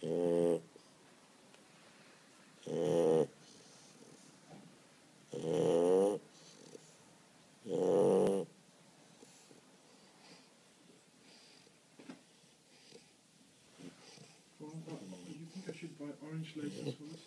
You think I should buy orange lotus for this?